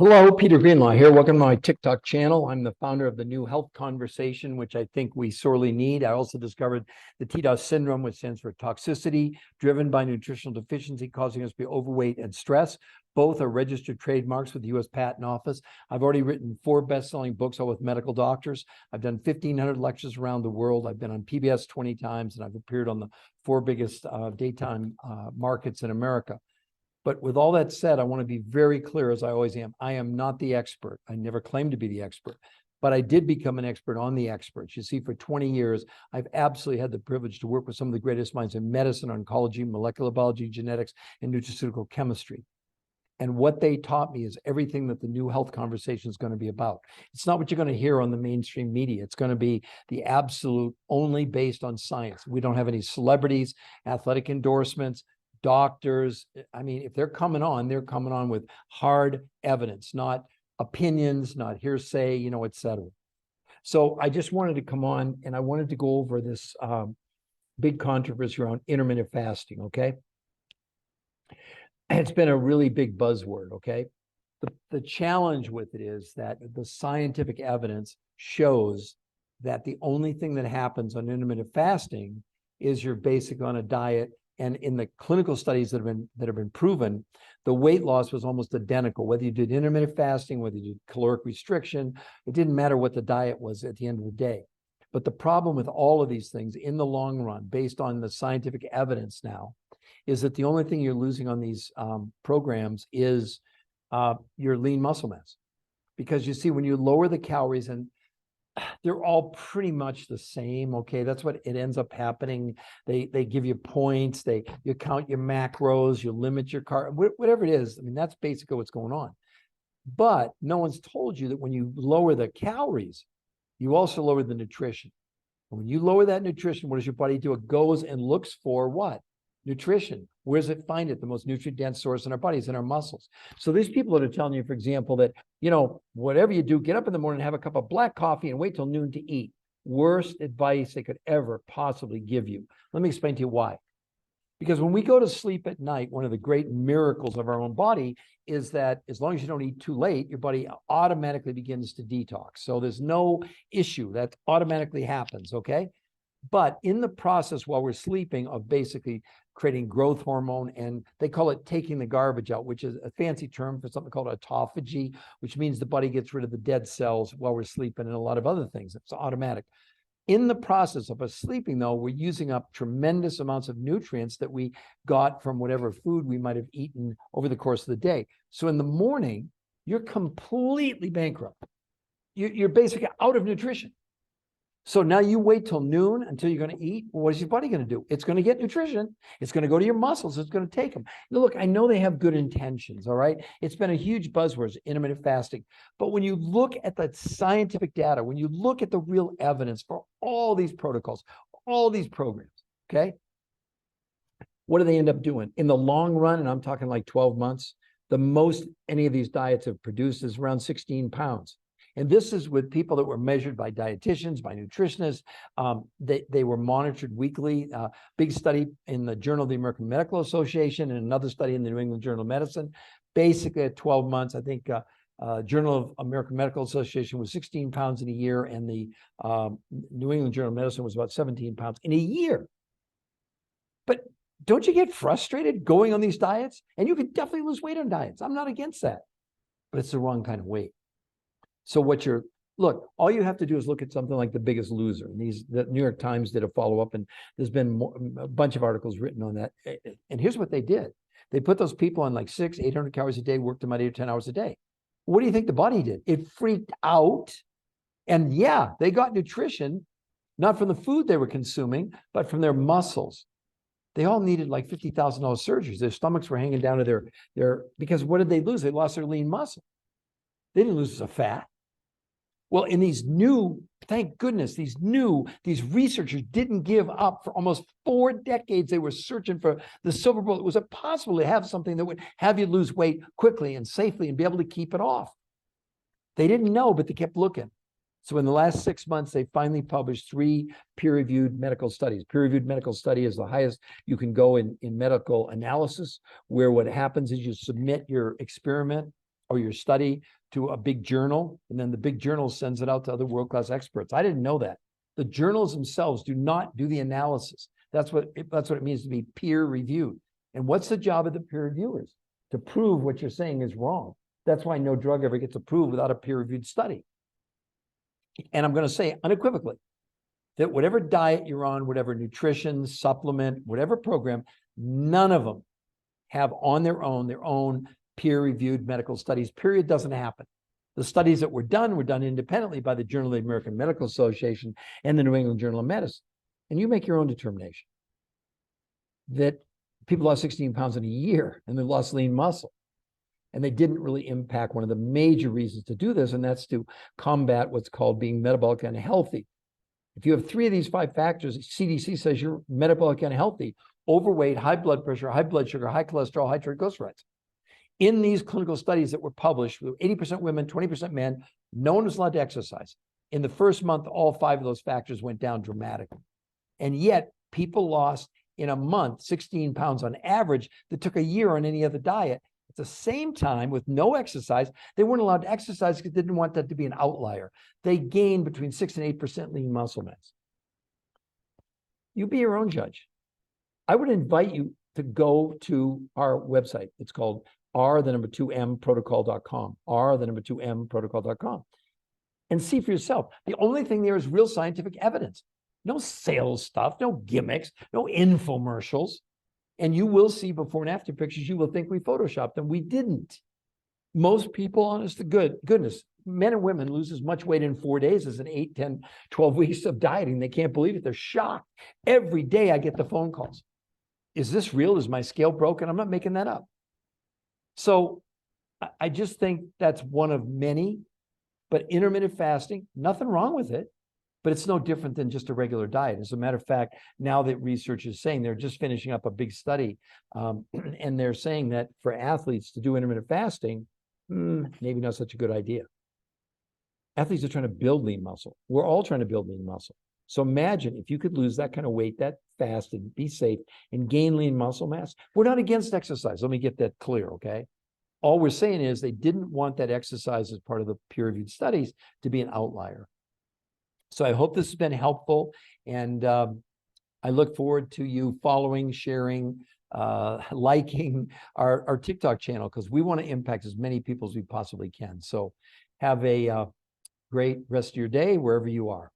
Hello, Peter Greenlaw here. Welcome to my TikTok channel. I'm the founder of the New Health Conversation, which I think we sorely need. I also discovered the TDOS syndrome, which stands for toxicity driven by nutritional deficiency, causing us to be overweight and stress. Both are registered trademarks with the U.S. Patent Office. I've already written 4 best-selling books, all with medical doctors. I've done 1,500 lectures around the world. I've been on PBS 20 times, and I've appeared on the 4 biggest daytime markets in America. But with all that said, I want to be very clear, as I always am. I am not the expert. I never claimed to be the expert, but I did become an expert on the experts. You see, for 20 years, I've absolutely had the privilege to work with some of the greatest minds in medicine, oncology, molecular biology, genetics, and nutraceutical chemistry. And what they taught me is everything that the New Health Conversation is going to be about. It's not what you're going to hear on the mainstream media. It's going to be the absolute only based on science. We don't have any celebrities, athletic endorsements, doctors. I mean, if they're coming on with hard evidence, not opinions, not hearsay, et cetera. So I just wanted to come on and I wanted to go over this big controversy around intermittent fasting, okay? It's been a really big buzzword, okay? The challenge with it is that the scientific evidence shows that the only thing that happens on intermittent fasting is you're basically on a diet. And in the clinical studies that have been proven, the weight loss was almost identical. Whether you did intermittent fasting, whether you did caloric restriction, it didn't matter what the diet was at the end of the day. But the problem with all of these things in the long run, based on the scientific evidence now, is that the only thing you're losing on these programs is your lean muscle mass. Because you see, when you lower the calories, and they're all pretty much the same, okay? That's what it ends up happening. They give you points, you count your macros, you limit your whatever it is. I mean, that's basically what's going on. But no one's told you that when you lower the calories, you also lower the nutrition. And when you lower that nutrition, what does your body do? It goes and looks for what? Nutrition. Where does it find it? The most nutrient-dense source in our bodies, in our muscles. So these people that are telling you, for example, that, whatever you do, get up in the morning, have a cup of black coffee and wait till noon to eat. Worst advice they could ever possibly give you. Let me explain to you why. Because when we go to sleep at night, one of the great miracles of our own body is that as long as you don't eat too late, your body automatically begins to detox. So there's no issue. That automatically happens, okay? But in the process while we're sleeping of basically creating growth hormone, and they call it taking the garbage out, which is a fancy term for something called autophagy, which means the body gets rid of the dead cells while we're sleeping and a lot of other things. It's automatic. In the process of us sleeping, though, we're using up tremendous amounts of nutrients that we got from whatever food we might have eaten over the course of the day. So in the morning, you're completely bankrupt. You're basically out of nutrition. So now you wait till noon until you're going to eat. Well, what is your body going to do? It's going to get nutrition. It's going to go to your muscles. It's going to take them. Now, look, I know they have good intentions, all right? It's been a huge buzzword, intermittent fasting. But when you look at the scientific data, when you look at the real evidence for all these protocols, all these programs, okay, what do they end up doing? In the long run, and I'm talking like 12 months, the most any of these diets have produced is around 16 pounds. And this is with people that were measured by dietitians, by nutritionists. They were monitored weekly. Big study in the Journal of the American Medical Association and another study in the New England Journal of Medicine. Basically at 12 months, I think Journal of American Medical Association was 16 pounds in a year, and the New England Journal of Medicine was about 17 pounds in a year. But don't you get frustrated going on these diets? And you can definitely lose weight on diets. I'm not against that, but it's the wrong kind of weight. So look, all you have to do is look at something like The Biggest Loser. And the New York Times did a follow-up, and there's been a bunch of articles written on that. And here's what they did. They put those people on like 600-800 calories a day, worked them out 8 or 10 hours a day. What do you think the body did? It freaked out. And yeah, they got nutrition, not from the food they were consuming, but from their muscles. They all needed like $50,000 surgeries. Their stomachs were hanging down to their, because what did they lose? They lost their lean muscle. They didn't lose the fat. Well, in these new, thank goodness, these researchers didn't give up. For almost 4 decades. They were searching for the silver bullet. Was it possible to have something that would have you lose weight quickly and safely and be able to keep it off? They didn't know, but they kept looking. So in the last 6 months, they finally published 3 peer-reviewed medical studies. Peer-reviewed medical study is the highest you can go in medical analysis, where what happens is you submit your experiment or your study to a big journal, and then the big journal sends it out to other world-class experts. I didn't know that. The journals themselves do not do the analysis. That's what it means to be peer-reviewed. And what's the job of the peer reviewers? To prove what you're saying is wrong. That's why no drug ever gets approved without a peer-reviewed study. And I'm going to say unequivocally that whatever diet you're on, whatever nutrition, supplement, whatever program, none of them have on their own peer-reviewed medical studies. Period. Doesn't happen. The studies that were done independently by the Journal of the American Medical Association and the New England Journal of Medicine. And you make your own determination that people lost 16 pounds in a year and they lost lean muscle. And they didn't really impact one of the major reasons to do this, and that's to combat what's called being metabolic unhealthy. If you have 3 of these 5 factors, CDC says you're metabolic unhealthy: overweight, high blood pressure, high blood sugar, high cholesterol, high triglycerides. In these clinical studies that were published, with 80% women, 20% men, no one was allowed to exercise. In the first month, all 5 of those factors went down dramatically. And yet people lost in a month 16 pounds on average that took a year on any other diet. At the same time, with no exercise, they weren't allowed to exercise because they didn't want that to be an outlier. They gained between 6 and 8% lean muscle mass. You be your own judge. I would invite you to go to our website. It's called R2M Protocol.com, R2M Protocol.com, and see for yourself. The only thing there is real scientific evidence. No sales stuff, no gimmicks, no infomercials. And you will see before and after pictures. You will think we photoshopped them. We didn't. Most people, honest to goodness, men and women lose as much weight in 4 days as in 8, 10, 12 weeks of dieting. They can't believe it. They're shocked. Every day I get the phone calls. Is this real? Is my scale broken? I'm not making that up. So I just think that's one of many. But intermittent fasting, nothing wrong with it. But it's no different than just a regular diet. As a matter of fact, now that research is saying, they're just finishing up a big study, and they're saying that for athletes to do intermittent fasting, maybe not such a good idea. Athletes are trying to build lean muscle. We're all trying to build lean muscle. So imagine if you could lose that kind of weight that fast and be safe and gain lean muscle mass. We're not against exercise. Let me get that clear, okay? All we're saying is they didn't want that exercise as part of the peer-reviewed studies to be an outlier. So I hope this has been helpful, and I look forward to you following, sharing, liking our TikTok channel, because we want to impact as many people as we possibly can. So have a great rest of your day wherever you are.